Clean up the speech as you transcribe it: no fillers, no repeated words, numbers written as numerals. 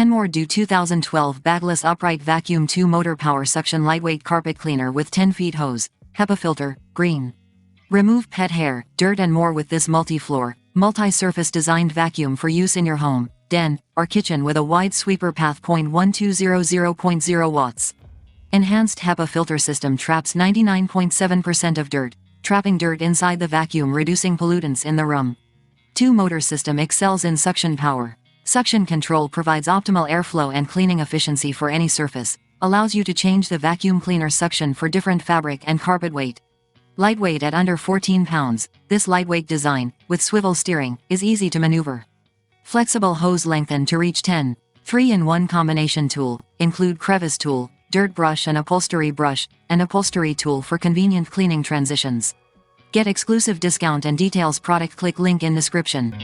Kenmore DU2012 Bagless Upright Vacuum 2-Motor Power Suction Lightweight Carpet Cleaner with 10 feet hose, HEPA filter, green. Remove pet hair, dirt and more with this multi-floor, multi-surface designed vacuum for use in your home, den, or kitchen with a wide sweeper path. 0.1200.0 watts. Enhanced HEPA filter system traps 99.7% of dirt, trapping dirt inside the vacuum, reducing pollutants in the room. 2-motor system excels in suction power. Suction control provides optimal airflow and cleaning efficiency for any surface, allows you to change the vacuum cleaner suction for different fabric and carpet weight. Lightweight at under 14 pounds, this lightweight design, with swivel steering, is easy to maneuver. Flexible hose lengthen to reach 10. 3-in-1 combination tool, include crevice tool, dirt brush and upholstery tool for convenient cleaning transitions. Get exclusive discount and details product, click link in description.